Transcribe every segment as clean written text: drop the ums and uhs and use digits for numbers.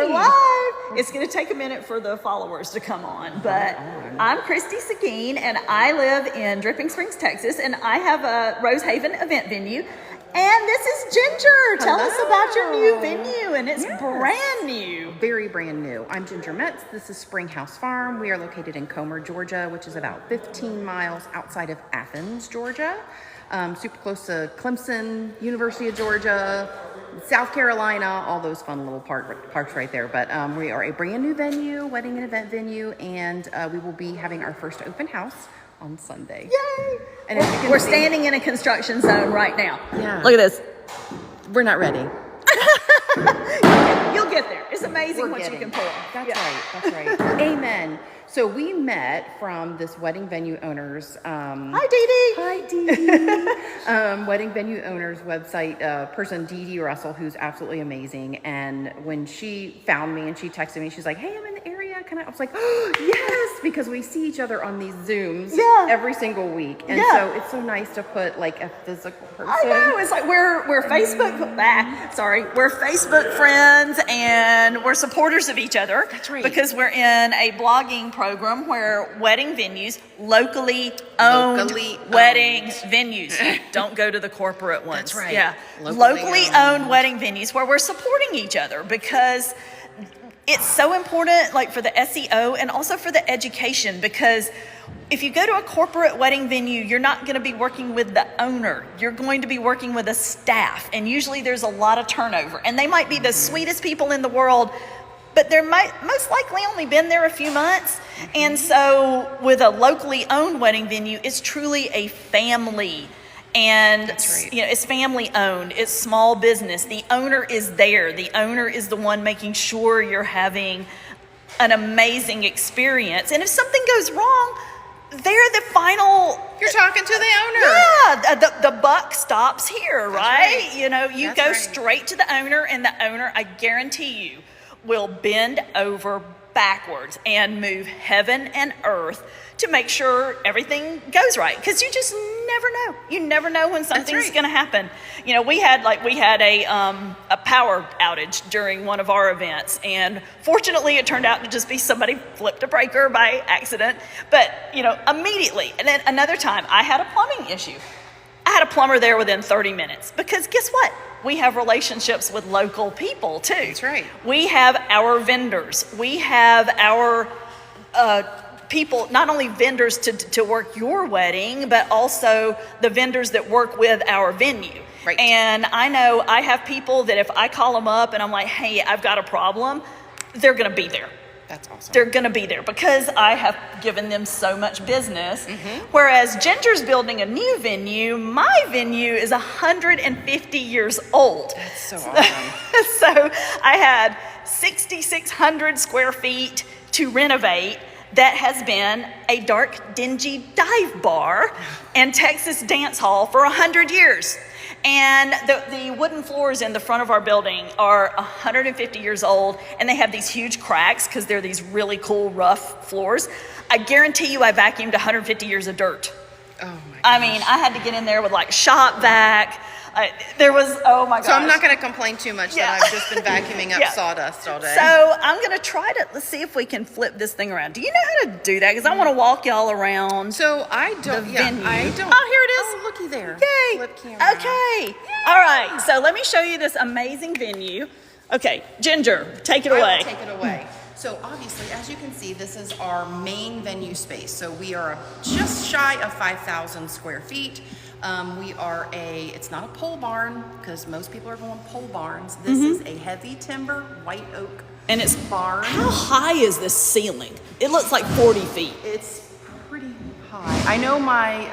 we're live. It's going to take a minute for the followers to come on, but I'm Christy Seguin, and I live in Dripping Springs, Texas, and I have a Rose Haven event venue. And this is Ginger. Tell us about your new venue, and it's brand new. Very brand new. I'm Ginger Metz. This is Spring House Farm. We are located in Comer, Georgia, which is about 15 miles outside of Athens, Georgia. Super close to Clemson, University of Georgia, South Carolina, all those fun little parks right there. But we are a brand new venue, wedding and event venue, and we will be having our first open house on Sunday. Yay! And we're standing in a construction zone right now. Yeah. Look at this. We're not ready. You'll get there. It's amazing what you can pull. That's right. Amen. So we met from this wedding venue owners. Hi, Dee Dee. Hi, Dee Dee. Wedding venue owners website person, Dee Dee Russell, who's absolutely amazing. And when she found me and she texted me, she's like, "Hey, I'm in the area. I was like, oh, yes, because we see each other on these Zooms every single week. And so it's so nice to put like a physical person. I know. It's like we're Facebook. We're Facebook friends, and we're supporters of each other. That's right. Because we're in a blogging program where wedding venues, locally owned wedding venues. Don't go to the corporate ones. That's right. Yeah. Locally owned wedding venues where we're supporting each other, because it's so important, like for the SEO and also for the education, because if you go to a corporate wedding venue, you're not going to be working with the owner. You're going to be working with a staff, and usually there's a lot of turnover, and they might be the sweetest people in the world, but they're most likely only been there a few months. And so with a locally owned wedding venue, it's truly a family. And it's family owned, it's small business. The owner is there. The owner is the one making sure you're having an amazing experience. And if something goes wrong, they're the final. You're talking to the owner. Yeah, the buck stops here, right? You know, you go straight to the owner, and the owner, I guarantee you, will bend over backwards and move heaven and earth to make sure everything goes right, because you just never know. You never know when something's going to happen. You know, we had a power outage during one of our events, and fortunately it turned out to just be somebody flipped a breaker by accident. But you know, immediately. And then another time I had a plumbing issue. I had a plumber there within 30 minutes, because guess what? We have relationships with local people too. That's right. We have our vendors. We have our people, not only vendors to work your wedding, but also the vendors that work with our venue. Right. And I know I have people that if I call them up and I'm like, hey, I've got a problem, they're going to be there. That's awesome. They're going to be there because I have given them so much business. Whereas Ginger's building a new venue, my venue is 150 years old. That's so awesome. So I had 6,600 square feet to renovate. That has been a dark, dingy dive bar and Texas dance hall for 100 years. And the wooden floors in the front of our building are 150 years old, and they have these huge cracks because they're these really cool, rough floors. I guarantee you I vacuumed 150 years of dirt. Oh my gosh. I mean, I had to get in there with like shop vac. Oh my gosh. So I'm not going to complain too much that I've just been vacuuming up sawdust all day. So I'm going to let's see if we can flip this thing around. Do you know how to do that? Because I want to walk y'all around. So I don't. venue. I don't. Oh, here it is. Oh, looky there. Yay. Flip camera. Okay. Yay. All right. So let me show you this amazing venue. Okay, Ginger, take it away. I will take it away. So obviously, as you can see, this is our main venue space. So we are just shy of 5,000 square feet. It's not a pole barn, because most people are going pole barns. This is a heavy timber, white oak And it's barn. How high is this ceiling? It looks like 40 feet. It's pretty high. I know my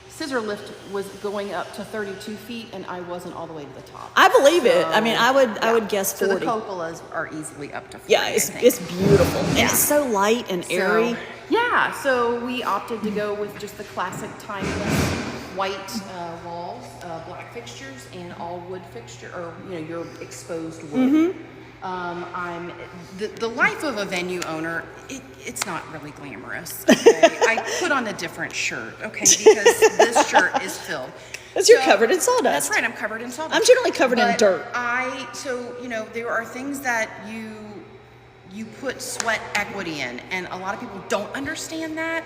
scissor lift was going up to 32 feet, and I wasn't all the way to the top. I believe it. I mean, I would guess 40. So the cupolas are easily up to 40. Yeah, it's beautiful. And it's so light and airy. So we opted to go with just the classic timeless white walls, black fixtures, and all wood fixture, or your exposed wood. The life of a venue owner, it's not really glamorous. Okay? I put on a different shirt, okay, because this shirt is filled. Because you're covered in sawdust. That's right, I'm covered in sawdust. I'm generally covered in dirt. So, you know, there are things that you put sweat equity in, and a lot of people don't understand that,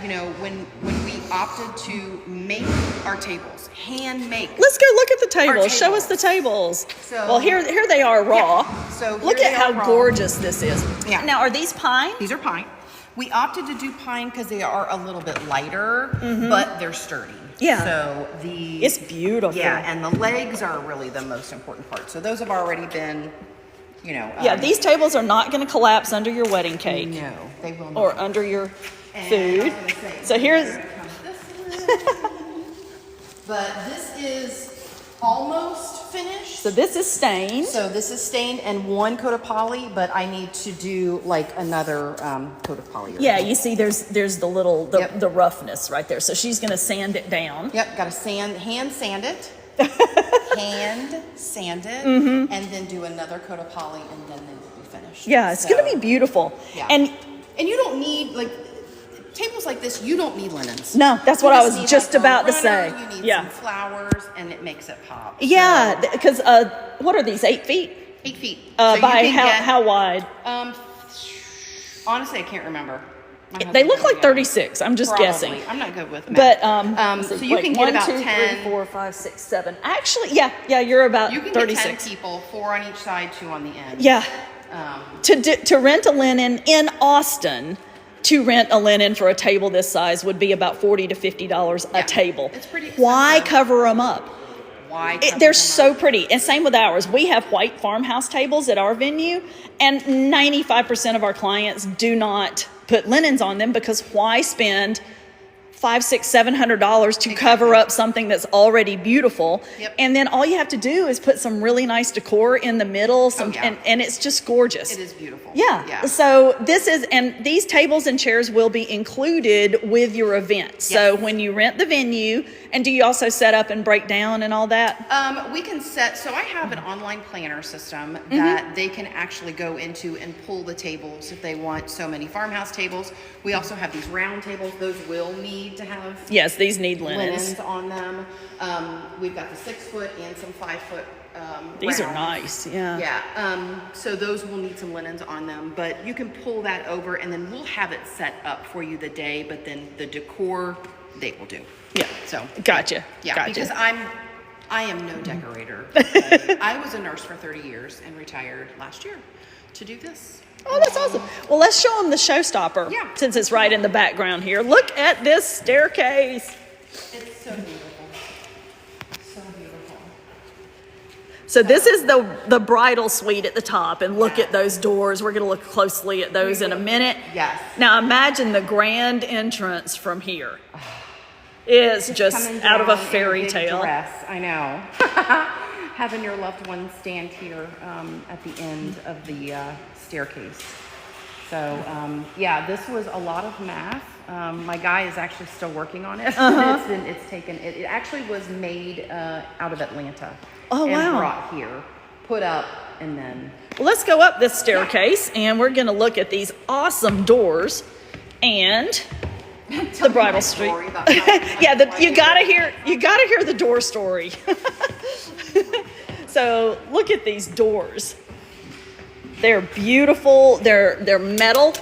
you know, when we opted to make our tables, hand make. Let's go look at the tables. Show us the tables. So, well, here they are raw. Yeah. So look at how gorgeous this is. Yeah. Now, are these pine? These are pine. We opted to do pine because they are a little bit lighter, but they're sturdy. Yeah. So it's beautiful. Yeah, and the legs are really the most important part. So those have already been, you know. These tables are not going to collapse under your wedding cake. No, they will not. Or under your food. So here's. But this is almost finished. So this is stained. So this is stained and one coat of poly, but I need to do like another coat of poly. Yeah, you see there's the little, the roughness right there. So she's going to sand it down. Yep, got to hand sand it. Hand sand it, and then do another coat of poly, and then they will be finished. Yeah, it's going to be beautiful. Yeah. And you don't need, like, tables like this, you don't need linens. No, that's what I was just about to say. You need some flowers, and it makes it pop. Yeah, because what are these, 8 feet? 8 feet. By how wide? Honestly, I can't remember. They look like 36. I'm just guessing. I'm not good with math. But so you can get about 1, 2, 10. 3, 4, 5, 6, 7. Actually, yeah, you're about 36. You can get 10 people, 4 on each side, 2 on the end. Yeah. To rent a linen in Austin, to rent a linen for a table this size would be about $40 to $50 a table. It's pretty expensive. Why cover them up? They're so up? pretty. And same with ours. We have white farmhouse tables at our venue, and 95% of our clients do not put linens on them, because why spend $500, $600, $700 to cover up something that's already beautiful? Yep. And then all you have to do is put some really nice decor in the middle, and it's just gorgeous. It is beautiful. Yeah. So these tables and chairs will be included with your event. Yes. So when you rent the venue, and do you also set up and break down and all that? We can so I have an online planner system that they can actually go into and pull the tables if they want so many farmhouse tables. We also have these round tables. Those will need to have these need linens on them. We've got the 6 foot and some 5 foot these rounds. are nice. Yeah. So those will need some linens on them, but you can pull that over, and then we'll have it set up for you the day, but then the decor they will do. Yeah. So gotcha. Because I am no decorator. I was a nurse for 30 years and retired last year to do this. Oh, that's awesome. Well, let's show them the showstopper. Yeah. Since it's right in the background here. Look at this staircase. It's so beautiful. So beautiful. So this is the bridal suite at the top, and look at those doors. We're going to look closely at those in a minute. Yes. Now imagine the grand entrance from here. It's just out of a fairy tale. Dress. I know. Having your loved one stand here at the end of the staircase. So this was a lot of math. My guy is actually still working on it. It actually was made out of Atlanta. Oh, and brought here, put up, and then. Well, let's go up this staircase, and we're going to look at these awesome doors and the bridal suite. You gotta hear the door story. So look at these doors. They're beautiful. They're metal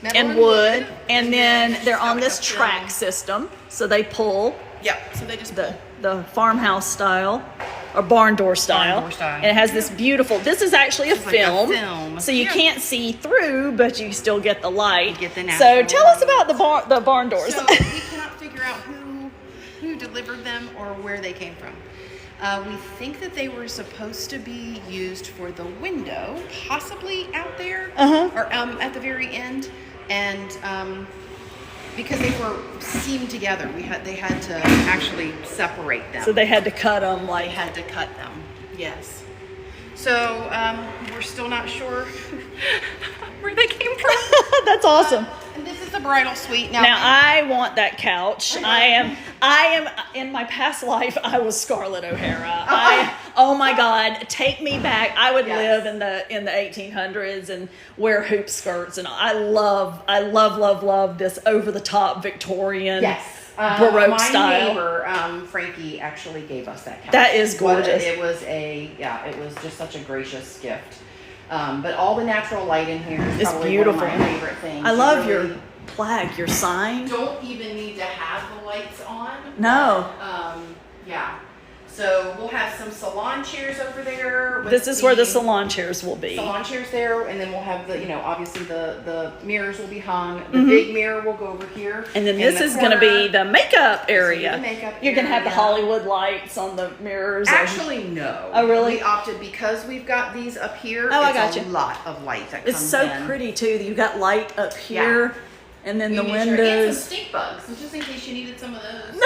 and wood, and then they're on this track system, so they pull. Yep. So they just pull. The farmhouse style or barn door style. And it has this beautiful. This is actually a film, so you can't see through, but you still get the light. You get the so tell us about the barn doors. So we cannot figure out who delivered them or where they came from. We think that they were supposed to be used for the window, possibly out there, or at the very end, and because they were seamed together, they had to actually separate them. So they had to cut them. They had to cut them. Yes. So we're still not sure where they came from. That's awesome. And this is the bridal suite. Now I want that couch. I am in my past life I was Scarlett O'Hara. Oh my God, take me back. I would live in the 1800s and wear hoop skirts, and I love this over the top Victorian Baroque my style. neighbor, Frankie, actually gave us that couch. That is gorgeous. It was it was just such a gracious gift. But all the natural light in here is It's probably beautiful. one of my favorite things. I love really, your plaque, your sign. Don't even need to have the lights on. No. Yeah. So we'll have some salon chairs over there. With This is where the salon chairs will be. Salon chairs there, and then we'll have the, obviously the mirrors will be hung. The big mirror will go over here. And then in this the is going to be the makeup area. The makeup You're going to have the area. Hollywood lights on the mirrors. Actually, no. Oh, really? We opted because we've got these up here. Oh, I it's got a you. lot of light that It's comes so in. pretty too. That you got light up here, and then the We made sure- and windows. some stink bugs, just in case you needed some of those.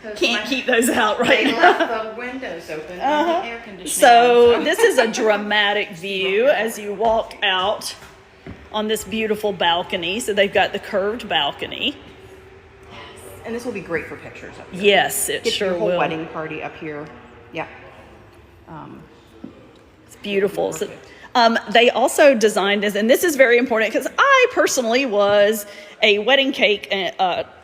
'Cause Can't keep those out right They now. left the windows open and the air conditioning. So on, this is a dramatic view as you walk out on this beautiful balcony. So they've got the curved balcony. and this will be great for pictures up here. Yes, it Get sure your whole will. wedding party up here. Yeah. It's beautiful. So, they also designed this, and this is very important because I personally was a wedding cake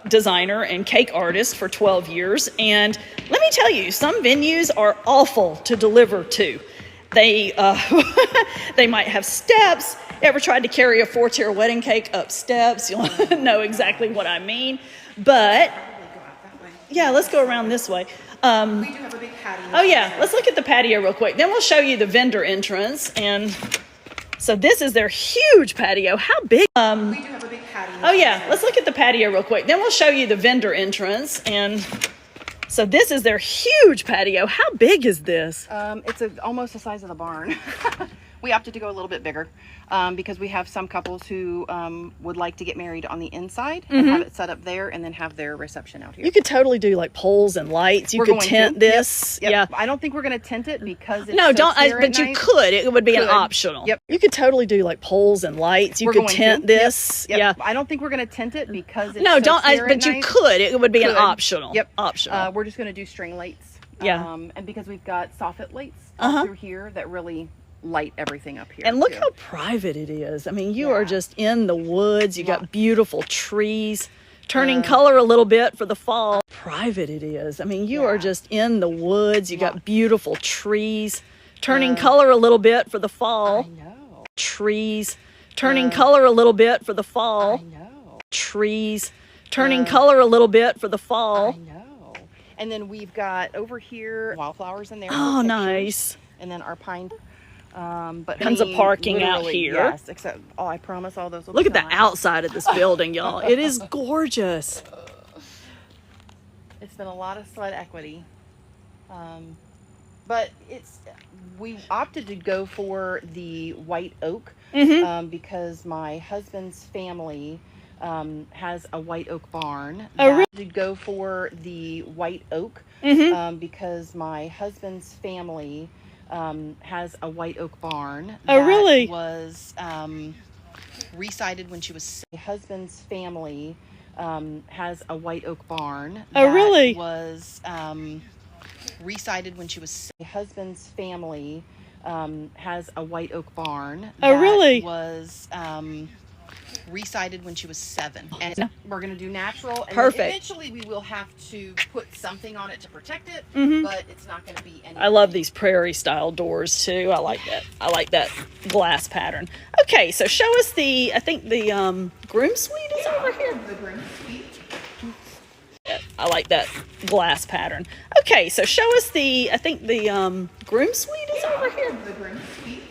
designer and cake artist for 12 years. And let me tell you, some venues are awful to deliver to. They they might have steps. Ever tried to carry a 4-tier wedding cake up steps? You'll know exactly what I mean. But Probably go out that way. yeah, let's go around this way. We do have a big patio. Oh yeah, let's look at the patio real quick. Then we'll show you the vendor entrance. And so this is their huge patio. How big? We do have a big patio. Oh yeah, let's look at the patio real quick. Then we'll show you the vendor entrance. And so this is their huge patio. How big is this? It's almost the size of the barn. We opted to go a little bit bigger because we have some couples who would like to get married on the inside and have it set up there and then have their reception out here. You could totally do like poles and lights. You We're could going tent to. this. Yep. Yeah. I don't think we're going to tent it because it's No, so don't. clear But at you night. could. It would be an Could. optional. Yep. You could totally do like poles and lights. You We're could going tent to. this. Yep. Yeah. I don't think we're going to tent it because it's No, so don't. clear But at you night. could. It would be an Could. optional. Yep. Optional. We're just going to do string lights. Yeah. And because we've got soffit lights all through here that really light everything up here. And look too. how private it is. I mean, you are Yeah. just in the woods. You got beautiful trees, turning color a little bit for the fall. Private it is. I mean, you are just in the woods. You got beautiful trees, turning color a little bit for the fall. I know. Trees, turning color a little bit for the fall. I know. Trees, turning color a little bit for the fall. I know. And then we've got over here wildflowers in there. Oh, for pictures. nice. And then our pine. But Tons of I mean, parking out literally, here. Yes, except I promise all those. Will Look be at the gone. outside of this building, y'all. It is gorgeous. It's been a lot of sweat equity, but we opted to go for the white oak because my husband's family has a white oak barn. Oh, really? To go for the white oak because my husband's family has a white oak barn. Oh, really? That was recited when she was. My husband's family has a white oak barn. Oh, that really? Was recited when she was. My husband's family has a white oak barn. Oh, that really? Was recited when she was 7, and we're going to do natural. And Perfect. then eventually, we will have to put something on it to protect it, but it's not going to be any. I love these prairie style doors too. I like that. I like that glass pattern. Okay, so show us the. I think the groom suite is over here. The groom suite. I like that glass pattern. Okay, so show us the. I think the groom suite is over here. The groom suite.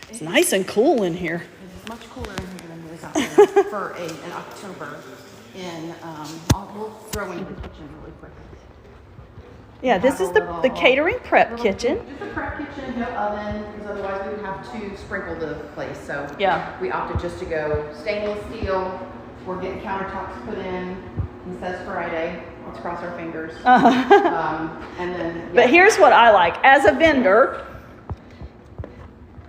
It's nice and cool in here. It's much cooler in here than it is out there for in October. We'll throw into the kitchen really quick. Yeah, this is the catering prep kitchen. Just a prep kitchen, no oven, because otherwise we would have to sprinkle the place. So Yeah. we opted just to go stainless steel. We're getting countertops put in. It says Friday. Let's cross our fingers. And then. But here's what I like. As a vendor,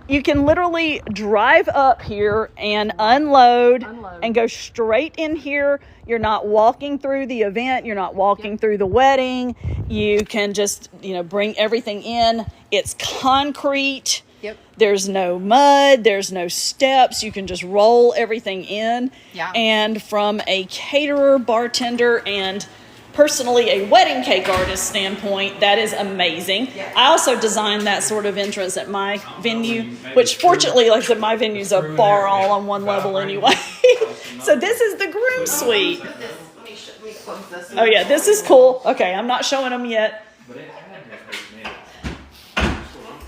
you can literally drive up here and unload and go straight in here. You're not walking through the event. You're not walking through the wedding. You can just, bring everything in. It's concrete. Yep. There's no mud. There's no steps. You can just roll everything in. Yeah. And from a caterer, bartender, and personally a wedding cake artist standpoint, that is amazing. Yeah. I also designed that sort of entrance at my venue, which fortunately, like I said, my venue's a bar all on one level anyway. So this is the groom suite. Let me close this. Oh yeah, this is cool. Okay, I'm not showing them yet.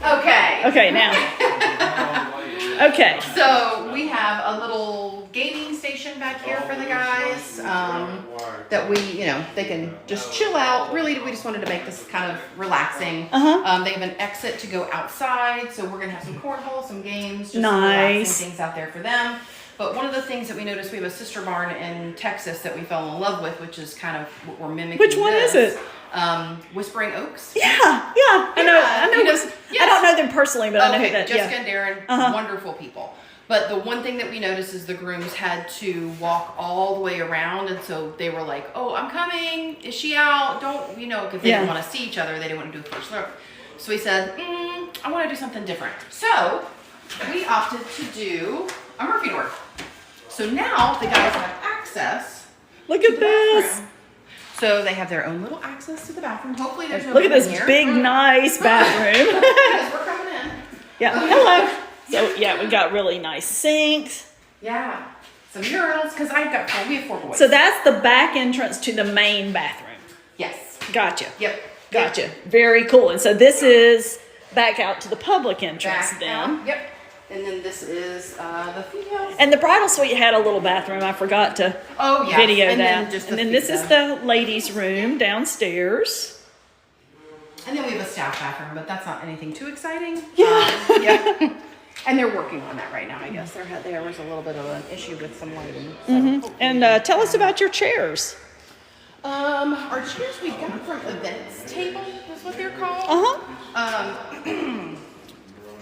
Okay. Okay, now. Okay. So we have a little gaming station back here for the guys that they can just chill out. Really, we just wanted to make this kind of relaxing. They have an exit to go outside, so we're gonna have some cornhole, some games, just some relaxing things out there for them. But one of the things that we noticed, we have a sister barn in Texas that we fell in love with, which is kind of what we're mimicking. Which one is it? Whispering Oaks. Yeah, I know. Yes. I don't know them personally, but I know that. Jessica and Darren, wonderful people. But the one thing that we noticed is the grooms had to walk all the way around, and so they were like, "Oh, I'm coming. Is she out? Don't because they didn't want to see each other. They didn't want to do the first look." So we said, "I want to do something different." So we opted to do a Murphy door. So now the guys have access. Look at this. Bathroom. So they have their own little access to the bathroom. Hopefully there's no Look at this here. big, nice bathroom. Because we're coming in. Yeah. Hello. So yeah, we got really nice sinks. Yeah. Some urinals because we have 4 boys. So that's the back entrance to the main bathroom. Yes. Gotcha. Yep. Gotcha. Very cool. And so this is back out to the public entrance Back then. out. Yep. And then this is the females. And the bridal suite had a little bathroom. I forgot to video and that. Then and then this is the ladies' room downstairs. And then we have a staff bathroom, but that's not anything too exciting. Yeah. Yeah. And they're working on that right now, I guess. There was a little bit of an issue with some lighting. So And tell us about your chairs. Our chairs we got from Events Table is what they're called.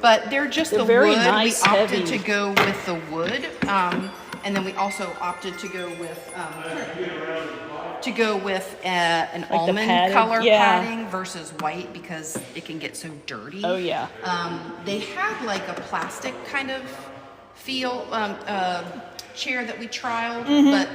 But they're just the very wood. nice, we opted heavy. to go with the wood, and then we also opted to go with an almond padded, color yeah. padding versus white because it can get so dirty. Oh yeah. They had like a plastic kind of feel chair that we trialed, but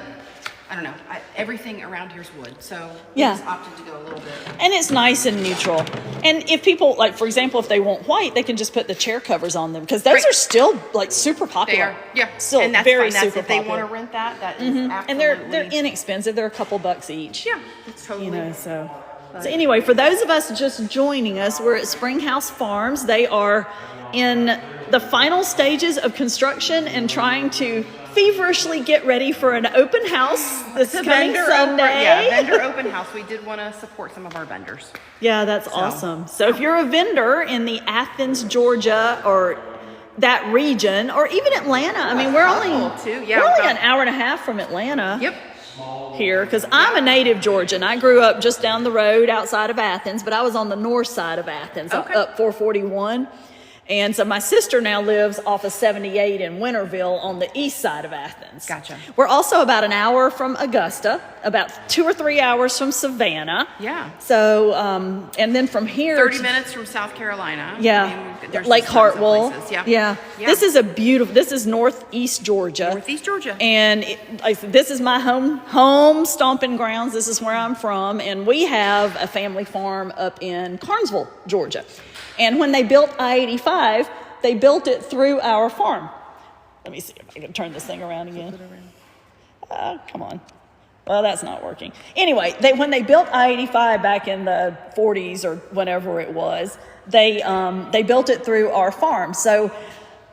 I don't know. Everything around here's wood, so we just opted to go a little bit. And it's nice and neutral. And if people, like for example, if they want white, they can just put the chair covers on them because those are still like super popular. They are, yeah. Still and that's very fine. That's super if they popular. want to rent that is absolutely. And they're inexpensive. They're a couple bucks each. Yeah, it's totally. So anyway, for those of us just joining us, we're at Spring House Farms. They are in the final stages of construction and trying to feverishly get ready for an open house this coming Sunday. Vendor open house. We did want to support some of our vendors. Yeah, that's awesome. So if you're a vendor in the Athens, Georgia, or that region, or even Atlanta, I mean, we're only an hour and a half from Atlanta. Yep. Here, because I'm a native Georgian. I grew up just down the road outside of Athens, but I was on the north side of Athens, up 441. And so my sister now lives off of 78 in Winterville on the east side of Athens. Gotcha. We're also about an hour from Augusta, about 2 or 3 hours from Savannah. Yeah. So, and then from here. 30 minutes from South Carolina. Yeah. There's Lake just tons of Hartwell. places. Yeah. Yeah. This is this is northeast Georgia. Northeast Georgia. And this is my home stomping grounds. This is where I'm from. And we have a family farm up in Carnesville, Georgia. And when they built I-85, they built it through our farm. Let me see if I can turn this thing around again. Come on. Well, that's not working. Anyway, when they built I-85 back in the 40s or whenever it was, they built it through our farm. So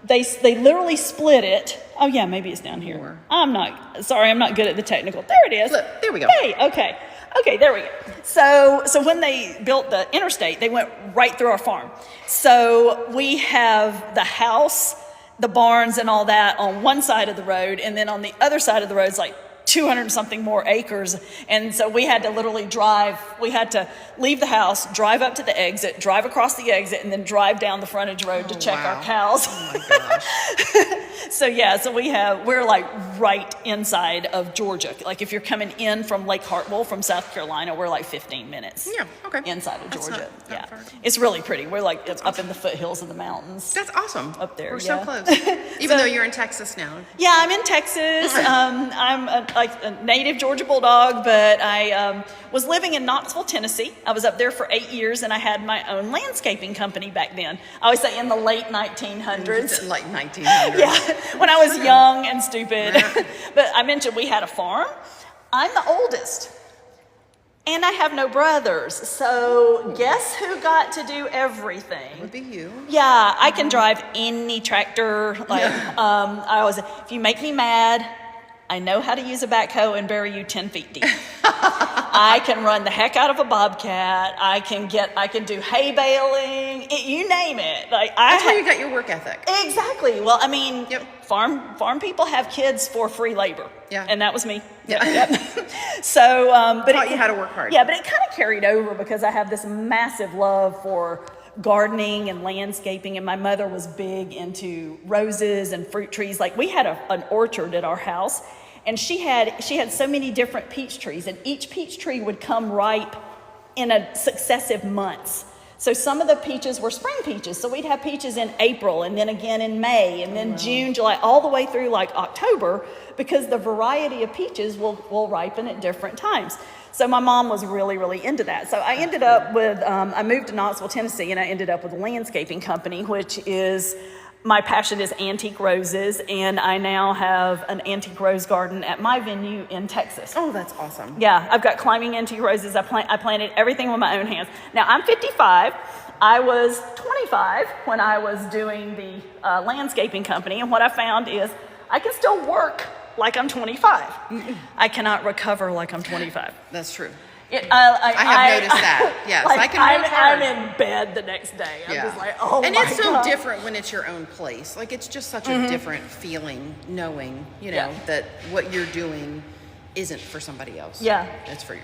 they literally split it. Oh yeah, maybe it's down here. I'm not good at the technical. There it is. Look, there we go. Hey, okay, there we go. So when they built the interstate, they went right through our farm. So we have the house, the barns and all that on one side of the road, and then on the other side of the road is like 200 something more acres. And so we had to literally leave the house, drive up to the exit, drive across the exit, and then drive down the frontage road to check our cows. Oh my gosh. So we're like right inside of Georgia. Like if you're coming in from Lake Hartwell from South Carolina, we're like 15 minutes inside of Georgia. Not far. It's really pretty. We're like up in the foothills of the mountains. That's awesome. Up there. We're so close. Even though you're in Texas now. Yeah, I'm in Texas. I'm a native Georgia Bulldog, but I was living in Knoxville, Tennessee. I was up there for 8 years, and I had my own landscaping company back then. I always say in the late 1900s. Like 1900s. Yeah, when I was young and stupid. But I mentioned we had a farm. I'm the oldest, and I have no brothers. So guess who got to do everything? Would be you. Yeah, I can drive any tractor. If you make me mad, I know how to use a backhoe and bury you 10 feet deep. I can run the heck out of a bobcat. I can do hay baling. You name it. That's why you got your work ethic. Exactly. Well, I mean, farm people have kids for free labor. Yeah. And that was me. Yeah. So, but taught you how to work hard. Yeah, but it kind of carried over because I have this massive love for gardening and landscaping, and my mother was big into roses and fruit trees. Like we had an orchard at our house, and she had so many different peach trees, and each peach tree would come ripe in a successive months. So some of the peaches were spring peaches, so we'd have peaches in April, and then again in May, and then June, July, all the way through like October, because the variety of peaches will ripen at different times. So my mom was really, really into that. So I ended up with, I moved to Knoxville, Tennessee, and I ended up with a landscaping company, which is, my passion is antique roses, and I now have an antique rose garden at my venue in Texas. Oh, that's awesome. Yeah, I've got climbing antique roses. I planted everything with my own hands. Now, I'm 55. I was 25 when I was doing the landscaping company, and what I found is I can still work like I'm 25. I cannot recover like I'm 25. That's true. I have noticed that. Yes, like I can work hard. I'm in bed the next day. I'm just like, oh and my it's so God. different when it's your own place. Like it's just such a different feeling, knowing that what you're doing isn't for somebody else. Yeah, it's for you.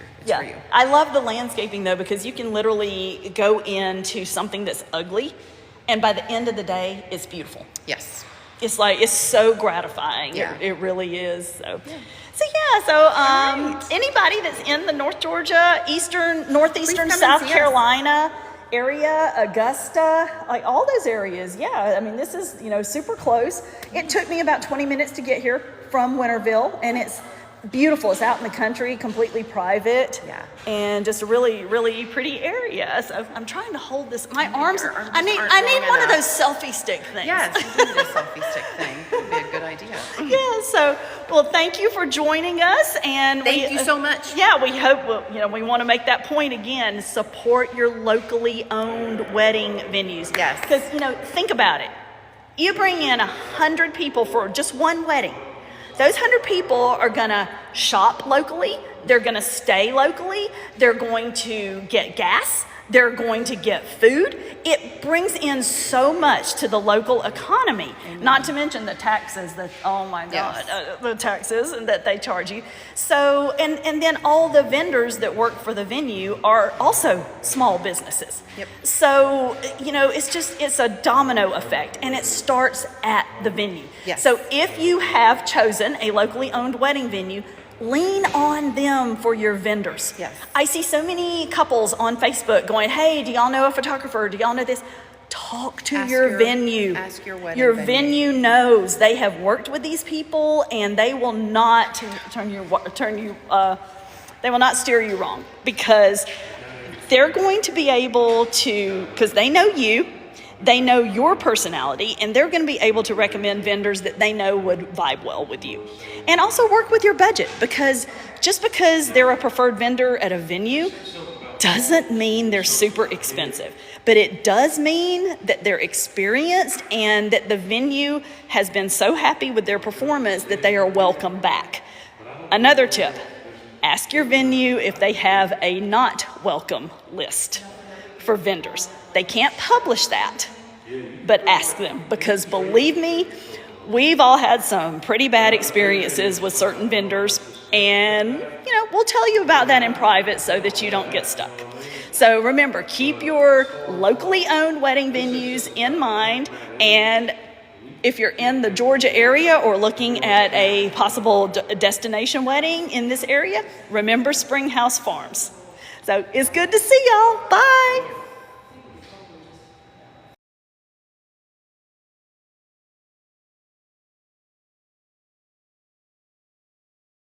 I love the landscaping though, because you can literally go into something that's ugly, and by the end of the day, it's beautiful. Yes. It's so gratifying. Yeah. It really is. So anybody that's in the North Georgia, northeastern South Carolina area, Augusta, like all those areas. Yeah, I mean, this is, super close. It took me about 20 minutes to get here from Winterville, and it's beautiful. It's out in the country, completely private. Yeah. And just a really, really pretty area. So I'm trying to hold this. My arms, I need one of those selfie stick things. Yes, you need a selfie stick thing. Would be a good idea. Yeah, so, well, thank you for joining us. And thank you so much. Yeah, we hope, we want to make that point again. Support your locally owned wedding venues. Yes. Because, think about it. You bring in 100 people for just one wedding. Those 100 people are going to shop locally. They're going to stay locally. They're going to get gas. They're going to get food. It brings in so much to the local economy, not to mention the taxes the taxes that they charge you. So, and then all the vendors that work for the venue are also small businesses. Yep. So, it's a domino effect, and it starts at the venue. Yes. So if you have chosen a locally owned wedding venue, lean on them for your vendors. Yes. I see so many couples on Facebook going, hey, do y'all know a photographer? Do y'all know this? Talk to your venue. Ask your wedding Your venue knows. They have worked with these people, and they will not they will not steer you wrong, because they're going to be able to, because they know you, they know your personality, and they're going to be able to recommend vendors that they know would vibe well with you. And also work with your budget, because just because they're a preferred vendor at a venue doesn't mean they're super expensive. But it does mean that they're experienced and that the venue has been so happy with their performance that they are welcome back. Another tip, ask your venue if they have a not welcome list for vendors. They can't publish that, but ask them, because believe me, we've all had some pretty bad experiences with certain vendors, And, we'll tell you about that in private so that you don't get stuck. So remember, keep your locally owned wedding venues in mind. And if you're in the Georgia area or looking at a possible destination wedding in this area, remember Spring House Farms. So it's good to see y'all. Bye.